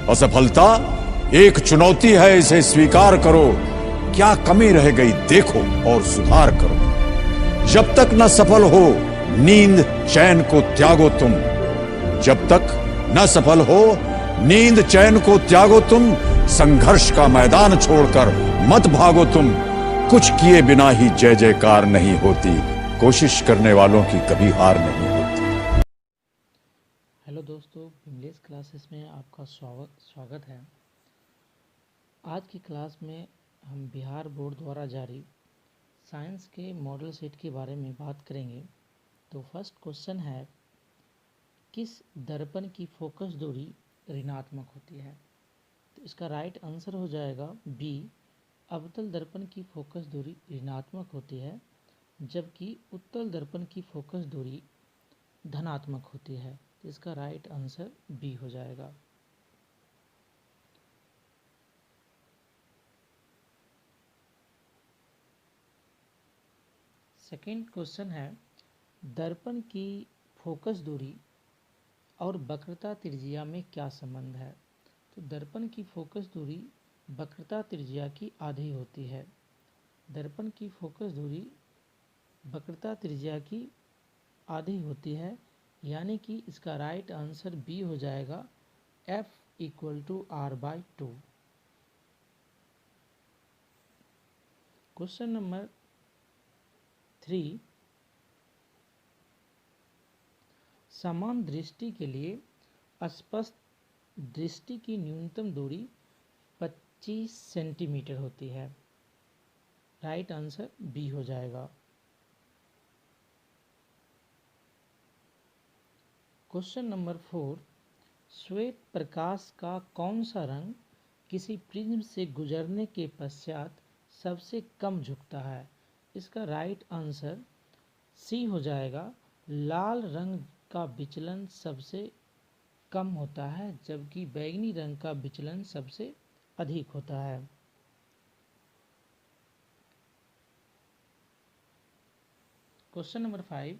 असफलता एक चुनौती है, इसे स्वीकार करो। क्या कमी रह गई देखो और सुधार करो। जब तक न सफल हो नींद चैन को त्यागो तुम। जब तक न सफल हो नींद चैन को त्यागो तुम। संघर्ष का मैदान छोड़कर मत भागो तुम। कुछ किए बिना ही जय जयकार नहीं होती। कोशिश करने वालों की कभी हार नहीं होती। हेलो दोस्तों, इंग्लिश क्लासेस में आपका स्वागत है। आज की क्लास में हम बिहार बोर्ड द्वारा जारी साइंस के मॉडल सेट के बारे में बात करेंगे। तो फर्स्ट क्वेश्चन है, किस दर्पण की फोकस दूरी ऋणात्मक होती है? तो इसका राइट आंसर हो जाएगा बी, अवतल दर्पण की फोकस दूरी ऋणात्मक होती है, जबकि उत्तल दर्पण की फोकस दूरी धनात्मक होती है। तो इसका राइट आंसर बी हो जाएगा। सेकंड क्वेश्चन है, दर्पण की फोकस दूरी और वक्रता त्रिज्या में क्या संबंध है? तो दर्पण की फोकस दूरी वक्रता त्रिज्या की आधी होती है। दर्पण की फोकस दूरी वक्रता त्रिज्या की आधी होती है, यानी कि इसका राइट आंसर बी हो जाएगा, F = R/2। क्वेश्चन नंबर 3, समान दृष्टि के लिए स्पष्ट दृष्टि की न्यूनतम दूरी 25 सेंटीमीटर होती है। राइट आंसर बी हो जाएगा। क्वेश्चन नंबर 4, श्वेत प्रकाश का कौन सा रंग किसी प्रिज्म से गुजरने के पश्चात सबसे कम झुकता है? इसका राइट आंसर सी हो जाएगा, लाल रंग का विचलन सबसे कम होता है, जबकि बैंगनी रंग का विचलन सबसे अधिक होता है। क्वेश्चन नंबर 5,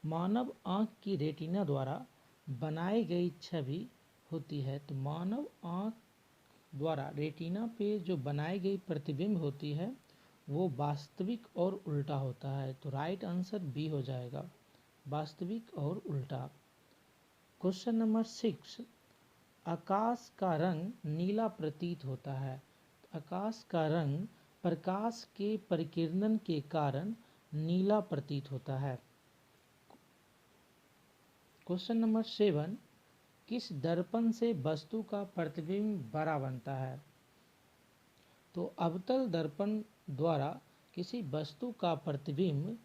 मानव आंख की रेटिना द्वारा बनाई गई छवि होती है। तो मानव आंख द्वारा रेटिना पे जो बनाई गई प्रतिबिंब होती है वो वास्तविक और उल्टा होता है। तो राइट आंसर बी हो जाएगा, वास्तविक और उल्टा। क्वेश्चन नंबर 6, आकाश का रंग नीला प्रतीत होता है। आकाश का रंग प्रकाश के परिकिरण के कारण नीला प्रतीत होता है। क्वेश्चन नंबर 7, किस दर्पण से वस्तु का प्रतिबिंब बड़ा बनता है? तो अवतल दर्पण द्वारा किसी वस्तु का प्रतिबिंब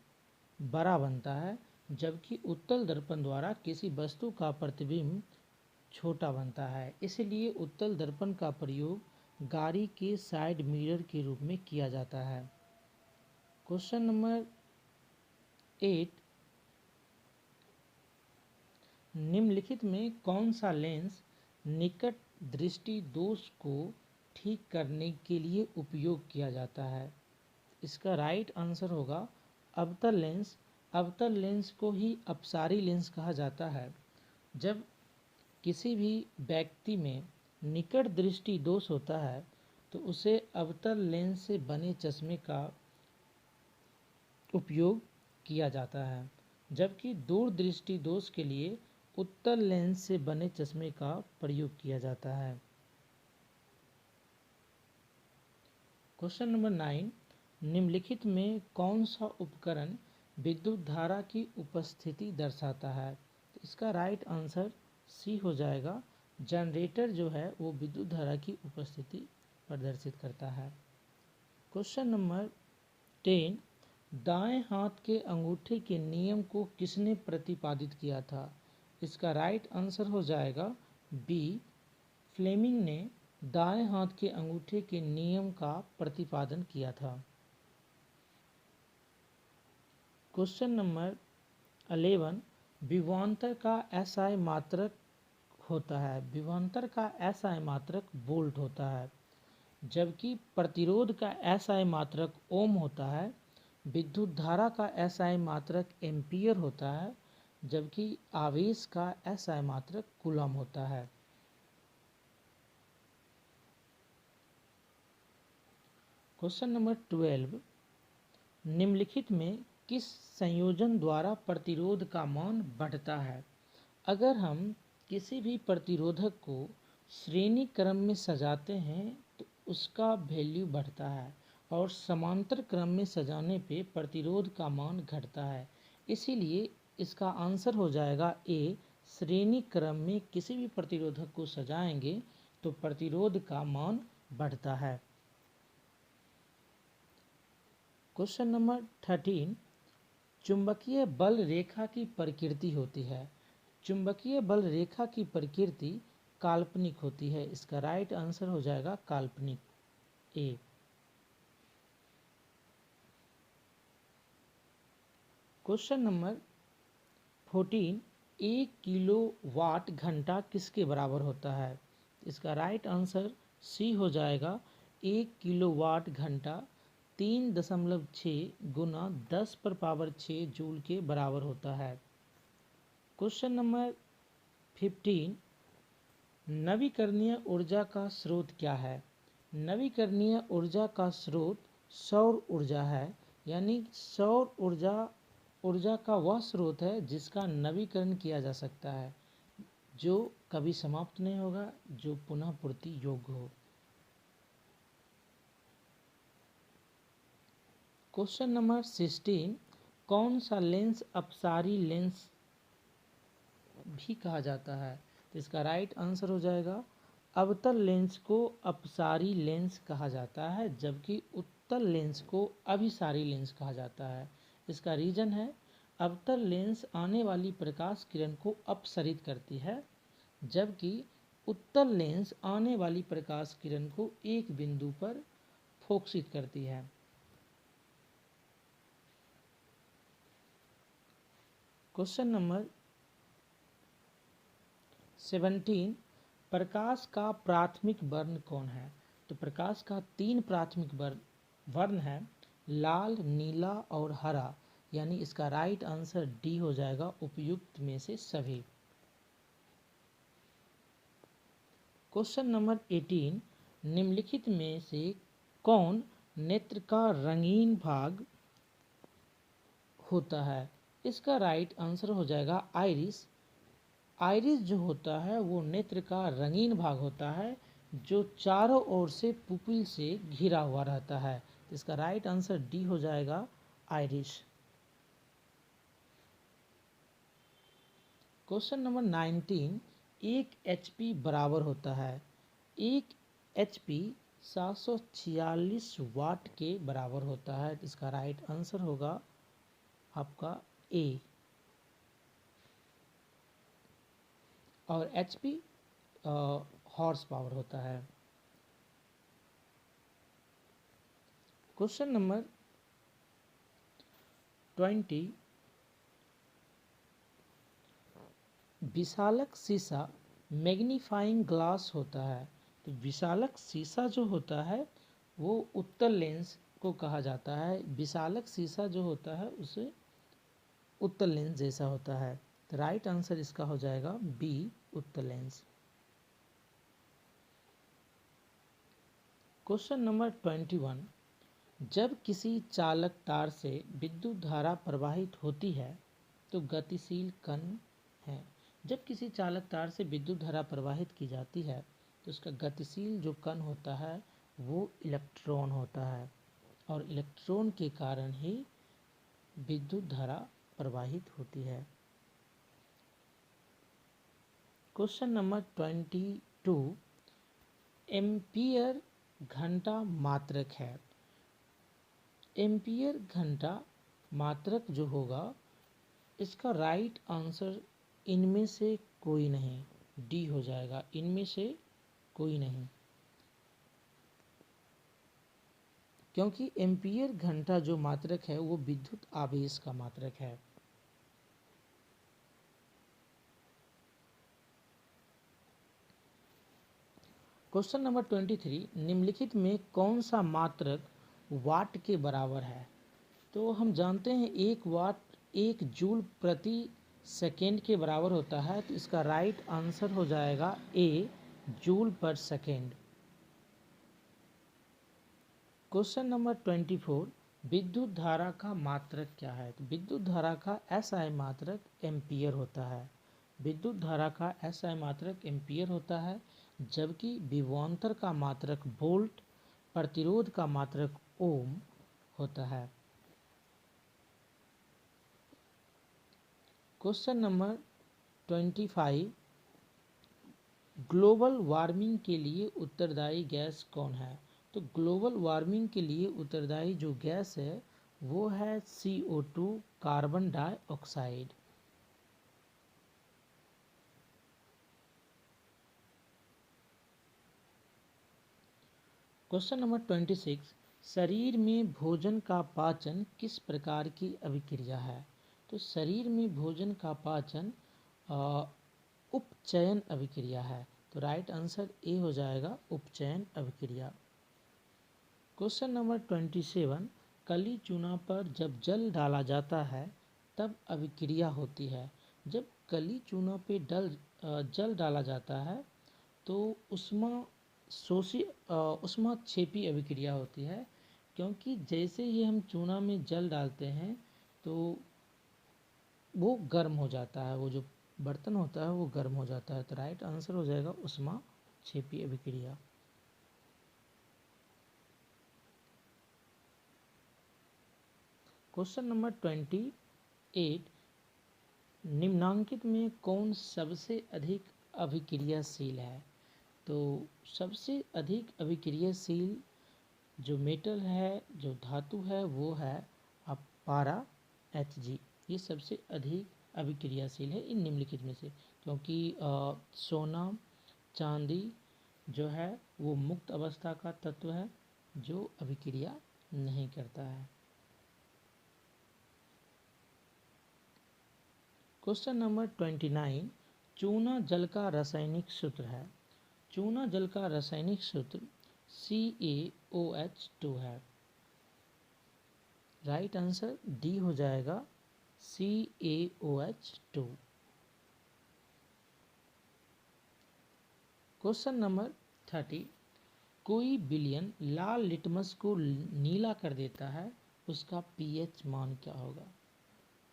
बड़ा बनता है, जबकि उत्तल दर्पण द्वारा किसी वस्तु का प्रतिबिंब छोटा बनता है। इसलिए उत्तल दर्पण का प्रयोग गाड़ी के साइड मिरर के रूप में किया जाता है। क्वेश्चन नंबर 8, निम्नलिखित में कौन सा लेंस निकट दृष्टि दोष को ठीक करने के लिए उपयोग किया जाता है? इसका राइट आंसर होगा अवतल लेंस। अवतल लेंस को ही अपसारी लेंस कहा जाता है। जब किसी भी व्यक्ति में निकट दृष्टि दोष होता है तो उसे अवतल लेंस से बने चश्मे का उपयोग किया जाता है, जबकि दूर दृष्टि दोष के लिए उत्तल लेंस से बने चश्मे का प्रयोग किया जाता है। क्वेश्चन नंबर 9, निम्नलिखित में कौन सा उपकरण विद्युत धारा की उपस्थिति दर्शाता है? तो इसका राइट आंसर सी हो जाएगा, जनरेटर जो है वो विद्युत धारा की उपस्थिति प्रदर्शित करता है। क्वेश्चन नंबर 10, दाएं हाथ के अंगूठे के नियम को किसने प्रतिपादित किया था? इसका राइट आंसर हो जाएगा बी, फ्लेमिंग ने दाएं हाथ के अंगूठे के नियम का प्रतिपादन किया था। क्वेश्चन नंबर 11, विभवांतर का एसआई मात्रक होता है। विभवांतर का एसआई मात्रक वोल्ट होता है, जबकि प्रतिरोध का एसआई मात्रक ओम होता है। विद्युत धारा का एसआई मात्रक एम्पियर होता है, जबकि आवेश का एसआई मात्रक कूलम होता है। क्वेश्चन नंबर 12, निम्नलिखित में किस संयोजन द्वारा प्रतिरोध का मान बढ़ता है? अगर हम किसी भी प्रतिरोधक को श्रेणी क्रम में सजाते हैं तो उसका वैल्यू बढ़ता है और समांतर क्रम में सजाने पे प्रतिरोध का मान घटता है। इसीलिए इसका आंसर हो जाएगा ए, श्रेणी क्रम में किसी भी प्रतिरोधक को सजाएंगे तो प्रतिरोध का मान बढ़ता है। क्वेश्चन नंबर 13, चुंबकीय बल रेखा की प्रकृति होती है। चुंबकीय बल रेखा की प्रकृति काल्पनिक होती है। इसका राइट आंसर हो जाएगा काल्पनिक, ए। क्वेश्चन नंबर 14, 1 किलोवाट घंटा किसके बराबर होता है? इसका राइट आंसर सी हो जाएगा। 1 किलोवाट घंटा 3.6 गुना 10⁻6 जूल के बराबर होता है। क्वेश्चन नंबर 15, नवीकरणीय ऊर्जा का स्रोत क्या है? नवीकरणीय ऊर्जा का स्रोत सौर ऊर्जा है। यानी सौर ऊर्जा का वह स्रोत है जिसका नवीकरण किया जा सकता है, जो कभी समाप्त नहीं होगा, जो पुनः पूर्ति योग्य हो। क्वेश्चन नंबर 16, कौन सा लेंस अपसारी लेंस भी कहा जाता है? तो इसका राइट आंसर हो जाएगा अवतल लेंस को अपसारी लेंस कहा जाता है, जबकि उत्तल लेंस को अभिसारी लेंस कहा जाता है। इसका रीजन है, अवतल लेंस आने वाली प्रकाश किरण को अपसरित करती है, जबकि उत्तल लेंस आने वाली प्रकाश किरण को एक बिंदु पर फोकसित करती है। क्वेश्चन नंबर 17, प्रकाश का प्राथमिक वर्ण कौन है? तो प्रकाश का 3 प्राथमिक वर्ण है, लाल, नीला और हरा। यानी इसका राइट आंसर डी हो जाएगा, उपयुक्त में से सभी। क्वेश्चन नंबर 18, निम्नलिखित में से कौन नेत्र का रंगीन भाग होता है? इसका राइट आंसर हो जाएगा आइरिस। आइरिस जो होता है वो नेत्र का रंगीन भाग होता है, जो चारों ओर से पुपिल से घिरा हुआ रहता है। तो इसका राइट आंसर डी हो जाएगा, आइरिस। क्वेश्चन नंबर 19, 1 HP बराबर होता है। 1 HP 746 वाट के बराबर होता है। इसका राइट आंसर होगा आपका ए। और HP हॉर्स पावर होता है। क्वेश्चन नंबर 20, विशालक शीशा मैग्नीफाइंग ग्लास होता है। तो विशालक शीशा जो होता है वो उत्तल लेंस को कहा जाता है। विशालक शीशा जो होता है उसे उत्तल लेंस जैसा होता है। तो राइट आंसर इसका हो जाएगा बी, उत्तल लेंस। क्वेश्चन नंबर 21, जब किसी चालक तार से विद्युत धारा प्रवाहित होती है तो गतिशील कण है। जब किसी चालक तार से विद्युत धारा प्रवाहित की जाती है तो उसका गतिशील जो कण होता है वो इलेक्ट्रॉन होता है, और इलेक्ट्रॉन के कारण ही विद्युत धारा प्रवाहित होती है। क्वेश्चन नंबर 22, एम्पियर घंटा मात्रक है। एम्पियर घंटा मात्रक जो होगा इसका राइट आंसर इनमें से कोई नहीं, डी हो जाएगा, इनमें से कोई नहीं, क्योंकि एम्पियर घंटा जो मात्रक है वो विद्युत आवेश का मात्रक है। क्वेश्चन नंबर 23, निम्नलिखित में कौन सा मात्रक वाट के बराबर है? तो हम जानते हैं 1 वाट 1 जूल प्रति सेकेंड के बराबर होता है। तो इसका राइट आंसर हो जाएगा A, joule per second. Question number 24, विद्युत धारा का मात्रक क्या है? तो विद्युत धारा का एसआई मात्रक एम्पियर होता है। विद्युत धारा का एसआई मात्रक एम्पियर होता है, जबकि विभवांतर का मात्रक वोल्ट, प्रतिरोध का मात्रक ओम होता है। क्वेश्चन नंबर 25, ग्लोबल वार्मिंग के लिए उत्तरदायी गैस कौन है? तो ग्लोबल वार्मिंग के लिए उत्तरदायी जो गैस है वो है CO2, carbon dioxide. Question number 26, शरीर में भोजन का पाचन किस प्रकार की अभिक्रिया है? तो शरीर में भोजन का पाचन उपचयन अभिक्रिया है। तो राइट आंसर ए हो जाएगा, उपचयन अभिक्रिया। क्वेश्चन नंबर 27, कली चूना पर जब जल डाला जाता है तब अभिक्रिया होती है। जब कली चूना पे जल डाला जाता है तो उष्माक्षेपी अभिक्रिया होती है, क्योंकि जैसे ही हम चूना में जल डालते हैं तो वो गर्म हो जाता है, वो जो बर्तन होता है वो गर्म हो जाता है। तो राइट आंसर हो जाएगा उष्माक्षेपी अभिक्रिया। क्वेश्चन नंबर 28, निम्नांकित में कौन सबसे अधिक अभिक्रियाशील है? तो सबसे अधिक अभिक्रियाशील जो मेटल है, जो धातु है, वो है पारा Hg। ये सबसे अधिक अभिक्रियाशील है इन निम्नलिखित में से, क्योंकि सोना, चांदी जो है वो मुक्त अवस्था का तत्व है जो अभिक्रिया नहीं करता है। क्वेश्चन नंबर 29, चूना जल का रासायनिक सूत्र है। चूना जल का रासायनिक सूत्र CaOH2 है। राइट आंसर डी हो जाएगा, CaOH2। क्वेश्चन नंबर 30, कोई विलयन लाल लिटमस को नीला कर देता है, उसका pH मान क्या होगा?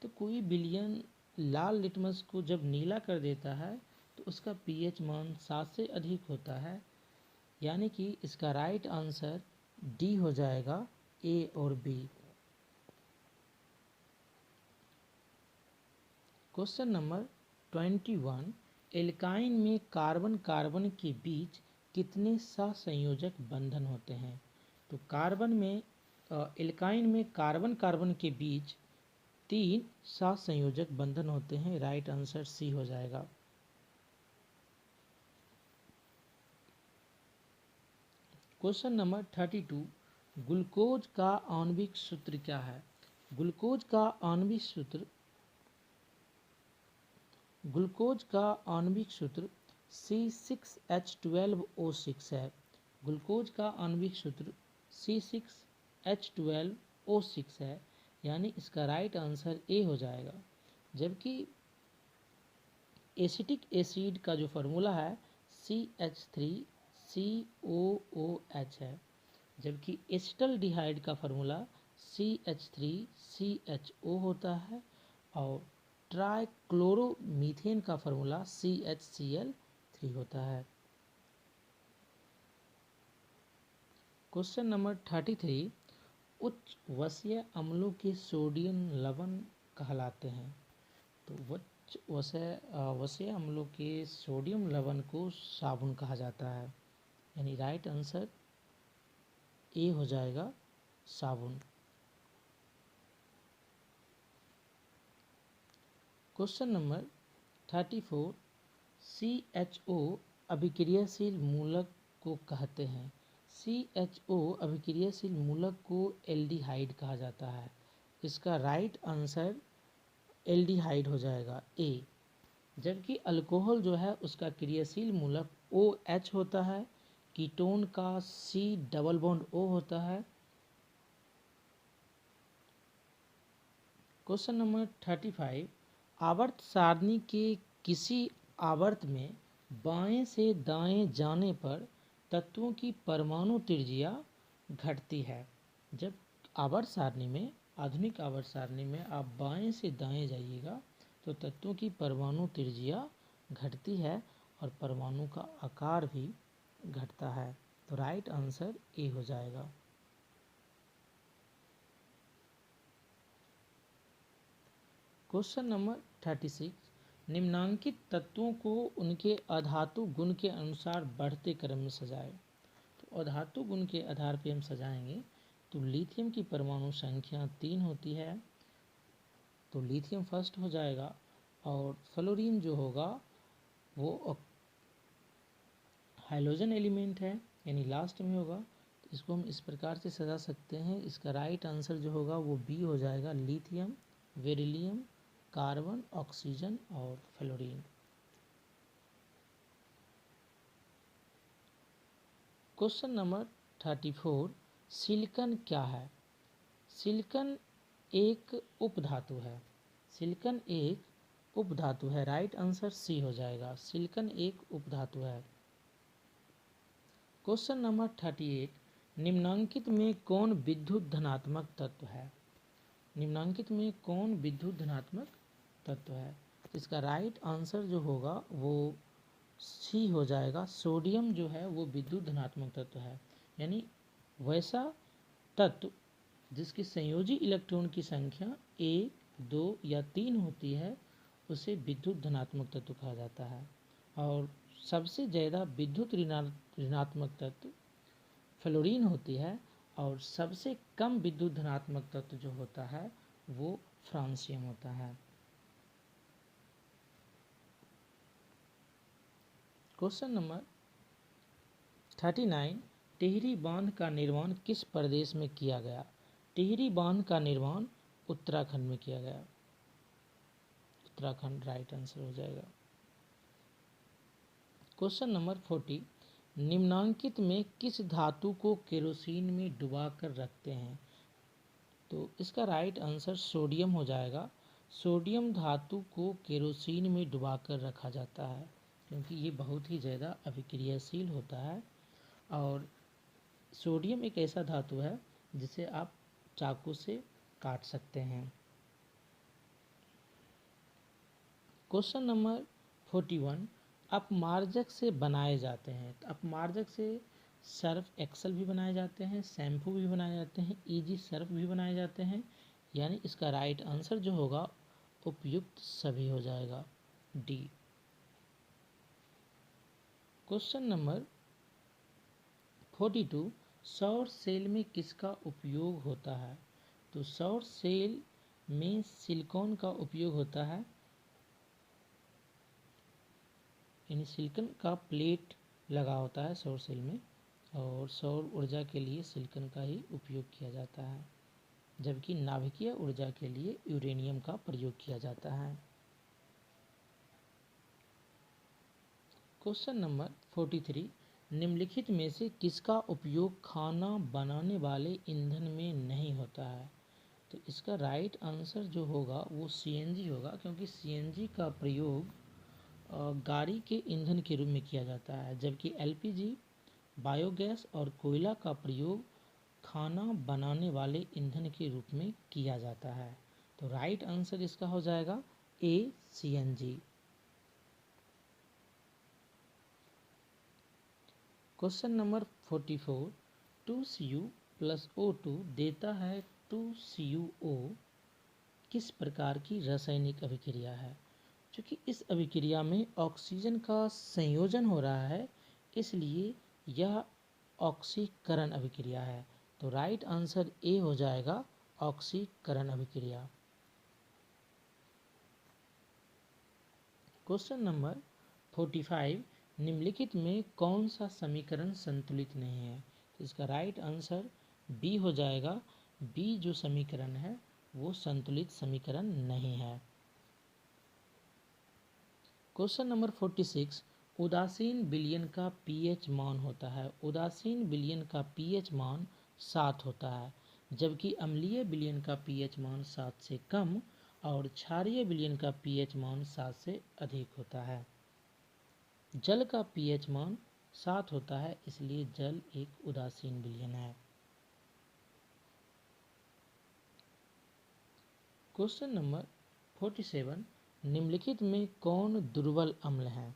तो कोई विलयन लाल लिटमस को जब नीला कर देता है तो उसका pH मान 7 से अधिक होता है, यानी कि इसका राइट आंसर डी हो जाएगा, A और B। क्वेश्चन नंबर 21, एल्काइन में कार्बन कार्बन के बीच कितने सहसंयोजक बंधन होते हैं? तो एल्काइन में कार्बन कार्बन के बीच 3 सहसंयोजक बंधन होते हैं। राइट आंसर सी हो जाएगा। क्वेश्चन नंबर 32, ग्लूकोज का आणविक सूत्र क्या है? ग्लूकोज का आणविक सूत्र C6H12O6 है। ग्लूकोज का आणविक सूत्र C6H12O6 है, यानी इसका राइट आंसर ए हो जाएगा। जबकि एसिटिक एसिड का जो फार्मूला है CH3COOH है, जबकि एसिटल्डिहाइड का फार्मूला CH3CHO होता है और ट्राइक्लोरोमीथेन का फार्मूला CHCl3 होता है। क्वेश्चन नंबर 33, उच्च वसीय अम्लों के सोडियम लवण कहलाते हैं। तो उच्च वसीय अम्लों के सोडियम लवण को साबुन कहा जाता है, यानी राइट आंसर ए हो जाएगा, साबुन। क्वेश्चन नंबर 34, CHO अभिक्रियाशील मूलक को कहते हैं। CHO अभिक्रियाशील मूलक को एल्डिहाइड कहा जाता है। इसका राइट आंसर एल्डिहाइड हो जाएगा, ए। जबकि अल्कोहल जो है उसका क्रियाशील मूलक OH होता है, कीटोन का C डबल बॉन्ड O होता है। क्वेश्चन नंबर 35, आवर्त सारणी के किसी आवर्त में बाएं से दाएं जाने पर तत्वों की परमाणु त्रिज्या घटती है। जब आवर्त सारणी में, आधुनिक आवर्त सारणी में आप बाएं से दाएं जाइएगा तो तत्वों की परमाणु त्रिज्या घटती है और परमाणु का आकार भी घटता है। तो राइट आंसर ए हो जाएगा। क्वेश्चन नंबर 36, निम्नांकित तत्वों को उनके अधातु गुण के अनुसार बढ़ते क्रम में सजाएं। तो अधातु गुण के आधार पे हम सजाएंगे। तो लिथियम की परमाणु संख्या 3 होती है, तो लिथियम फर्स्ट हो जाएगा, और फ्लोरीन जो होगा वो हाइड्रोजन एलिमेंट है, यानी लास्ट में होगा। तो इसको हम इस प्रकार से सजा सकते हैं। इसका राइट आंसर जो होगा वो बी हो जाएगा, लिथियम, बेरिलियम, कार्बन, ऑक्सीजन और फ्लोरीन। क्वेश्चन नंबर 34, सिलिकॉन क्या है? सिलिकॉन एक उपधातु है। सिलिकॉन एक उपधातु है। राइट आंसर सी हो जाएगा, सिलिकॉन एक उपधातु है। क्वेश्चन नंबर 38, निम्नांकित में कौन विद्युत धनात्मक तत्व है? निम्नांकित में कौन विद्युत धनात्मक तत्व है? तो इसका राइट आंसर जो होगा वो सी हो जाएगा, सोडियम जो है वो विद्युत धनात्मक तत्व है। यानी वैसा तत्व जिसकी संयोजी इलेक्ट्रॉन की संख्या 1, 2 या 3 होती है उसे विद्युत धनात्मक तत्व कहा जाता है। और सबसे ज़्यादा विद्युत ऋणात्मक तत्व फ्लोरीन होती है, और सबसे कम विद्युत धनात्मक तत्व जो होता है वो फ्रांसियम होता है। क्वेश्चन नंबर 39, टिहरी बांध का निर्माण किस प्रदेश में किया गया? टिहरी बांध का निर्माण उत्तराखंड में किया गया। उत्तराखंड राइट आंसर हो जाएगा। क्वेश्चन नंबर 40, निम्नांकित में किस धातु को केरोसिन में डुबा कर रखते हैं? तो इसका राइट आंसर सोडियम हो जाएगा। सोडियम धातु को केरोसिन में डुबा कर रखा जाता है क्योंकि ये बहुत ही ज़्यादा अभिक्रियाशील होता है, और सोडियम एक ऐसा धातु है जिसे आप चाकू से काट सकते हैं। क्वेश्चन नंबर 41, अपमार्जक से बनाए जाते हैं। तो अपमार्जक से सर्फ एक्सेल भी बनाए जाते हैं, शैम्पू भी बनाए जाते हैं, इजी सर्फ भी बनाए जाते हैं। यानी इसका राइट आंसर जो होगा उपयुक्त सभी हो जाएगा, डी। क्वेश्चन नंबर 42, सौर सेल में किसका उपयोग होता है? तो सौर सेल में सिलिकॉन का उपयोग होता है, यानी सिलिकॉन का प्लेट लगा होता है सौर सेल में, और सौर ऊर्जा के लिए सिलिकॉन का ही उपयोग किया जाता है, जबकि नाभिकीय ऊर्जा के लिए यूरेनियम का प्रयोग किया जाता है। क्वेश्चन नंबर 43, निम्नलिखित में से किसका उपयोग खाना बनाने वाले ईंधन में नहीं होता है? तो इसका राइट आंसर जो होगा वो सीएनजी होगा, क्योंकि सीएनजी का प्रयोग गाड़ी के ईंधन के रूप में किया जाता है, जबकि एलपीजी, बायोगैस और कोयला का प्रयोग खाना बनाने वाले ईंधन के रूप में किया जाता है। तो राइट आंसर इसका हो जाएगा ए, CNG. Question number 44, 2Cu + O2 देता है 2CuO किस प्रकार की रासायनिक अभिक्रिया है? क्योंकि इस अभिक्रिया में ऑक्सीजन का संयोजन हो रहा है, इसलिए यह ऑक्सीकरण अभिक्रिया है। तो राइट आंसर ए हो जाएगा, ऑक्सीकरण अभिक्रिया। क्वेश्चन नंबर 45, निम्नलिखित में कौन सा समीकरण संतुलित नहीं है? तो इसका राइट आंसर बी हो जाएगा। बी जो समीकरण है वो संतुलित समीकरण नहीं है। क्वेश्चन नंबर 46, उदासीन विलयन का पीएच मान होता है। उदासीन विलयन का पीएच मान 7 होता है, जबकि अम्लीय विलयन का पीएच मान 7 से कम और क्षारीय विलयन का पीएच मान 7 से अधिक होता है। जल का पीएच मान 7 होता है, इसलिए जल एक उदासीन विलयन है। क्वेश्चन नंबर 47, निम्नलिखित में कौन दुर्बल अम्ल है?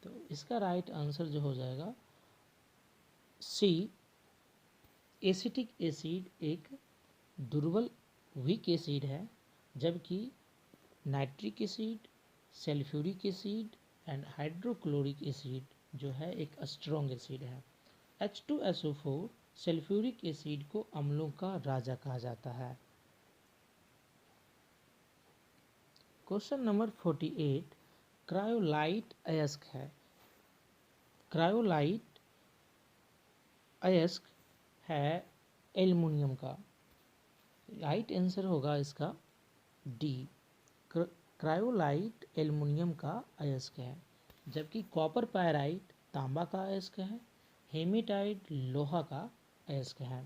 तो इसका राइट आंसर जो हो जाएगा सी, एसिटिक एसिड एक दुर्बल वीक एसिड है, जबकि nitric acid, sulphuric acid and hydrochloric acid जो है एक स्ट्रॉन्ग एसिड है। H2SO4 सल्फ्यूरिक एसिड को अम्लों का राजा कहा जाता है। क्वेश्चन नंबर 48, क्रायोलाइट अयस्क है। क्रायोलाइट अयस्क है एल्युमिनियम का। राइट आंसर होगा इसका डी, क्रायोलाइट एल्युमिनियम का अयस्क है, जबकि कॉपर पायराइट तांबा का अयस्क है, हेमेटाइट लोहा का अयस्क है।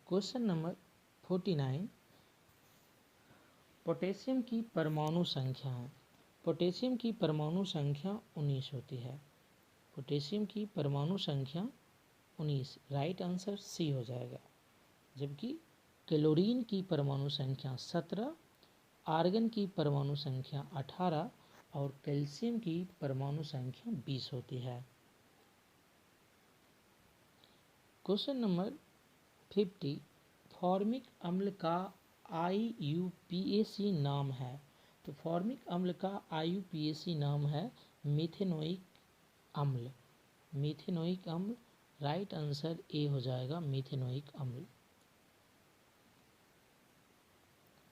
क्वेश्चन नंबर 49, पोटेशियम की परमाणु संख्या है। पोटेशियम की परमाणु संख्या 19 होती है। पोटेशियम की परमाणु संख्या 19, राइट आंसर सी हो जाएगा। जबकि क्लोरीन की परमाणु संख्या 17, आर्गन की परमाणु संख्या 18 और कैल्शियम की परमाणु संख्या 20 होती है। क्वेश्चन नंबर 50, फॉर्मिक अम्ल का IUPAC नाम है। तो फॉर्मिक अम्ल का IUPAC नाम है मीथेनोइक अम्ल। मीथेनोइक अम्ल, राइट आंसर ए हो जाएगा, मीथेनोइक अम्ल।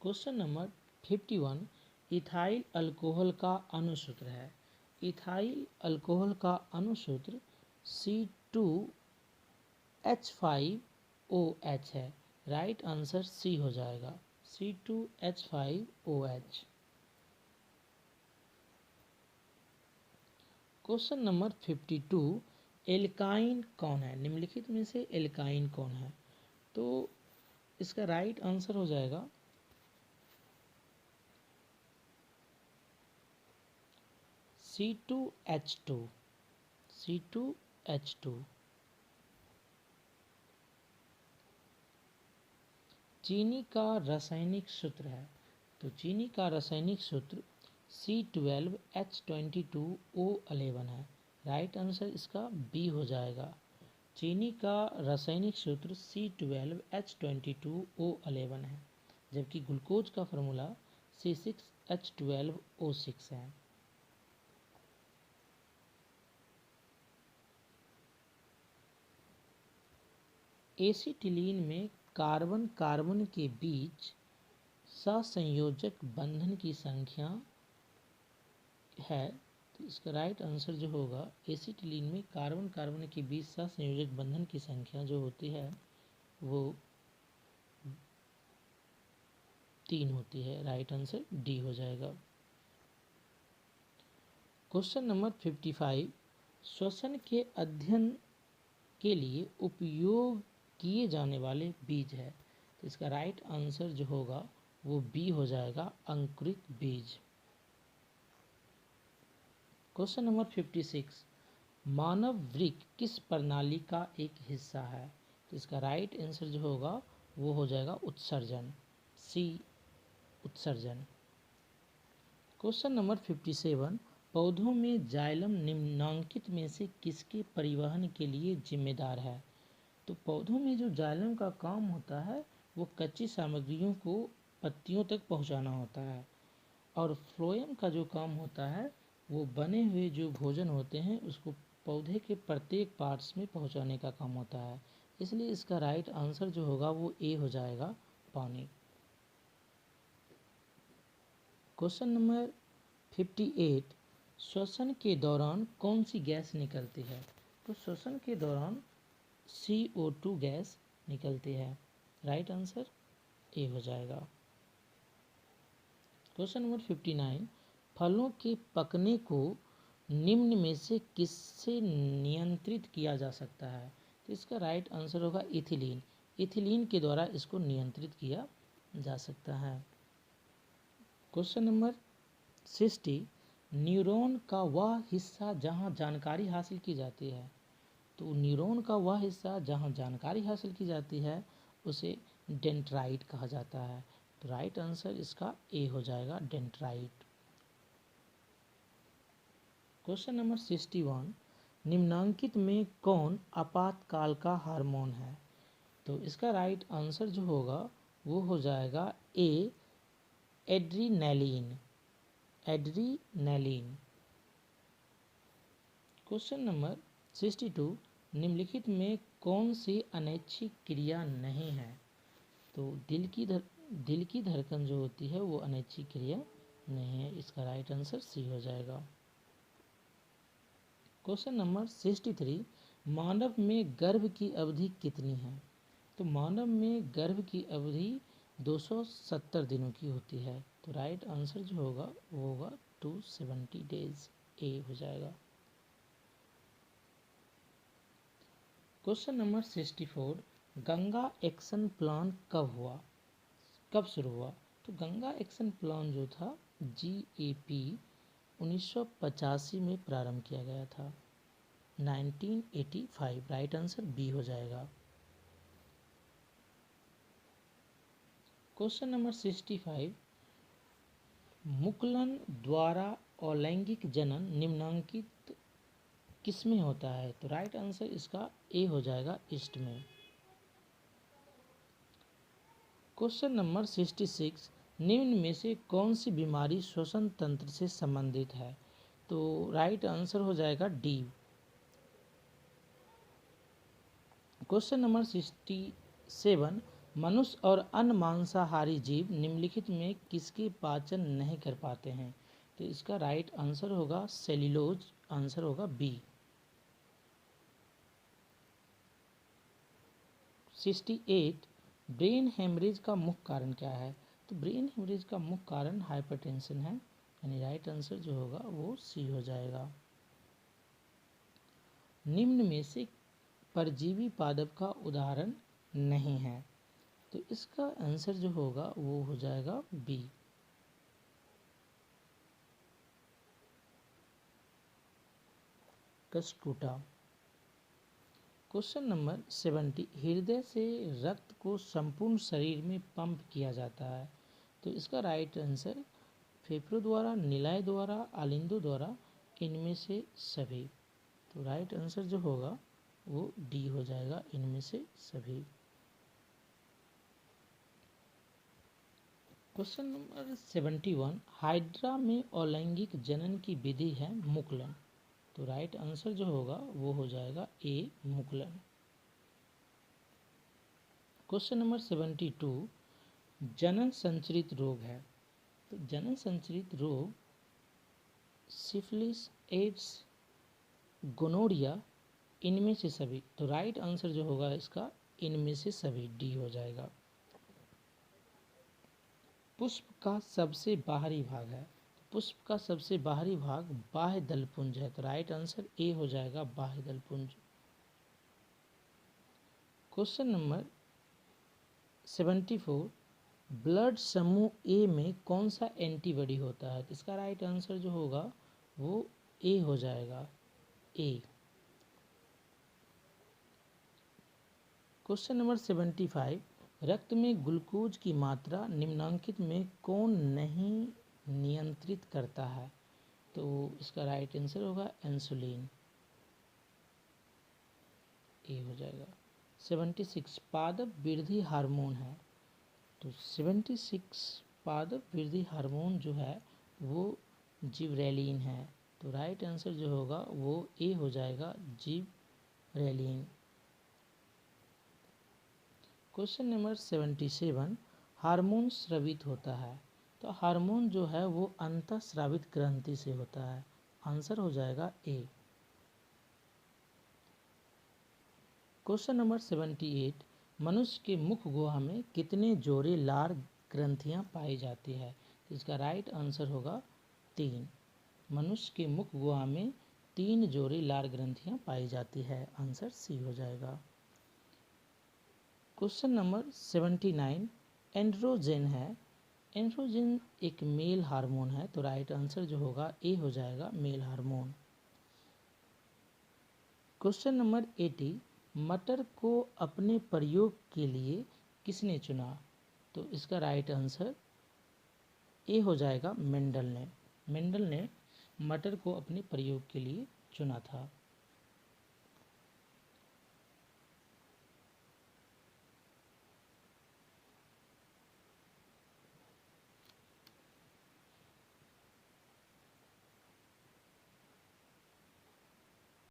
क्वेश्चन नंबर 51, इथाइल अल्कोहल का अणुसूत्र है। इथाइल अल्कोहल का अणुसूत्र C2H5OH है। राइट आंसर सी हो जाएगा, C2H5OH। क्वेश्चन नंबर 52, एल्काइन कौन है? निम्नलिखित में से एल्काइन कौन है? तो इसका राइट आंसर हो जाएगा C2H2। C2H2। चीनी का रासायनिक सूत्र है। तो चीनी का रासायनिक सूत्र C12H22O11 है। राइट आंसर इसका बी हो जाएगा। चीनी का रासायनिक सूत्र C12H22O11 है, जबकि ग्लूकोज का फार्मूला C6H12O6 है। एसिटिलीन में कार्बन कार्बन के बीच सहसंयोजक बंधन की संख्या है। तो इसका राइट आंसर जो होगा, एसिटिलीन में कार्बन कार्बन के बीच सहसंयोजक बंधन की संख्या जो होती है वो 3 होती है। राइट आंसर डी हो जाएगा। क्वेश्चन नंबर 55, श्वसन के अध्ययन के लिए उपयोग किए जाने वाले बीज है। तो इसका राइट आंसर जो होगा वो बी हो जाएगा, अंकुरित बीज। क्वेश्चन नंबर 56, मानव वृक्क किस प्रणाली का एक हिस्सा है? तो इसका राइट आंसर जो होगा वो हो जाएगा उत्सर्जन, सी, उत्सर्जन। क्वेश्चन नंबर 57, पौधों में जाइलम निम्नलिखित में से किसके परिवहन के लिए जिम्मेदार है? तो पौधों में जो जाइलम का काम होता है वो कच्ची सामग्रियों को पत्तियों तक पहुंचाना होता है, और फ्लोएम का जो काम होता है वो बने हुए जो भोजन होते हैं उसको पौधे के प्रत्येक पार्ट्स में पहुंचाने का काम होता है। इसलिए इसका राइट आंसर जो होगा वो ए हो जाएगा, पानी। क्वेश्चन नंबर 58, श्वसन के दौरान कौन सी गैस निकलती है? तो श्वसन के दौरान CO2 गैस निकलती है। राइट आंसर ए हो जाएगा। क्वेश्चन नंबर 59, फलों के पकने को निम्न में से किससे नियंत्रित किया जा सकता है? तो इसका राइट आंसर होगा इथिलीन। इथिलीन के द्वारा इसको नियंत्रित किया जा सकता है। क्वेश्चन नंबर 60, न्यूरॉन का वह हिस्सा जहां जानकारी हासिल की जाती है। तो न्यूरॉन का वह हिस्सा जहां जानकारी हासिल की जाती है उसे डेंड्राइट कहा जाता है। तो राइट आंसर इसका ए हो जाएगा, डेंड्राइट। क्वेश्चन नंबर 61, निम्नांकित में कौन आपातकाल का हार्मोन है? तो इसका राइट आंसर जो होगा वो हो जाएगा ए, एड्रीनैलिन। एड्रीनैलिन। क्वेश्चन नंबर 62, निम्नलिखित में कौन सी अनैच्छिक क्रिया नहीं है? तो दिल की धड़कन जो होती है वो अनैच्छिक क्रिया नहीं है। इसका राइट आंसर सी हो जाएगा। क्वेश्चन नंबर 63, मानव में गर्भ की अवधि कितनी है? तो मानव में गर्भ की अवधि 270 दिनों की होती है। तो राइट आंसर जो होगा वो होगा 270 डेज, ए हो जाएगा। Question number 64, Ganga action plan कब शुरू हुआ? तो गंगा एक्शन प्लान जो था GAP 1985 में प्रारंभ किया गया था, 1985। राइट आंसर बी हो जाएगा। क्वेश्चन नंबर 65, मुकुलन द्वारा अलैंगिक जनन निम्नांकित किसमें होता है? तो राइट आंसर इसका ए हो जाएगा, ईस्ट में। क्वेश्चन नंबर 66, निम्न में से कौन सी बीमारी श्वसन तंत्र से संबंधित है? तो राइट आंसर हो जाएगा डी। क्वेश्चन नंबर 67, मनुष्य और अन्य मांसाहारी जीव निम्नलिखित में किसके पाचन नहीं कर पाते हैं? तो इसका राइट आंसर होगा सेल्यूलोज। आंसर होगा बी। 68, ब्रेन हेमरेज का मुख्य कारण क्या है? तो ब्रेन हेमरेज का मुख्य कारण हाइपरटेंशन है, यानी राइट आंसर जो होगा वो सी हो जाएगा। निम्न में से परजीवी पादप का उदाहरण नहीं है, तो इसका आंसर जो होगा वो हो जाएगा बी। कस्टूटा। क्वेश्चन नंबर 70, हृदय से रक्त को संपूर्ण शरीर में पंप किया जाता है, तो इसका राइट आंसर फेफड़ों द्वारा, निलाय द्वारा, आलिंदों द्वारा, इनमें से सभी। तो राइट आंसर जो होगा वो डी हो जाएगा, इनमें से सभी। क्वेश्चन नंबर 71, हाइड्रा में अलैंगिक जनन की विधि है मुकुलन, तो राइट आंसर जो होगा वो हो जाएगा ए, मुकुलन। क्वेश्चन नंबर 72, जनन संचरित रोग है, तो जनन संचरित रोग सिफिलिस, एड्स, गोनोरिया, इनमें से सभी। तो राइट आंसर जो होगा इसका इनमें से सभी, डी हो जाएगा। पुष्प का सबसे बाहरी भाग है, पुष्प का सबसे बाहरी भाग बाह्य दलपुंज है, तो राइट आंसर ए हो जाएगा, बाह्य दलपुंज। क्वेश्चन नंबर 74, ब्लड समूह ए में कौन सा एंटीबॉडी होता है? तो इसका राइट आंसर जो होगा वो ए हो जाएगा, ए। क्वेश्चन नंबर 75, रक्त में ग्लूकोज की मात्रा निम्नांकित में कौन नहीं नियंत्रित करता है? तो इसका राइट आंसर होगा इंसुलिन, ए हो जाएगा। 76, पादप वृद्धि हार्मोन है, तो 76 पादप वृद्धि हार्मोन जो है वो जिबरेलिन है, तो राइट आंसर जो होगा वो ए हो जाएगा, जिबरेलिन। क्वेश्चन नंबर 77, हार्मोन स्रावित होता है, तो हार्मोन जो है वो अंतःस्रावित ग्रंथि से होता है, आंसर हो जाएगा ए। क्वेश्चन नंबर 78, मनुष्य के मुख गुहा में कितने जोड़े लार ग्रंथियां पाई जाती है? इसका राइट आंसर होगा 3। मनुष्य के मुख गुहा में 3 जोड़े लार ग्रंथियां पाई जाती है, आंसर सी हो जाएगा। क्वेश्चन नंबर 79, एंड्रोजन है, एंड्रोजन एक मेल हार्मोन है, तो राइट आंसर जो होगा ए हो जाएगा, मेल हार्मोन। क्वेश्चन नंबर 80, मटर को अपने प्रयोग के लिए किसने चुना? तो इसका राइट आंसर ए हो जाएगा, मेंडल ने। मेंडल ने मटर को अपने प्रयोग के लिए चुना था।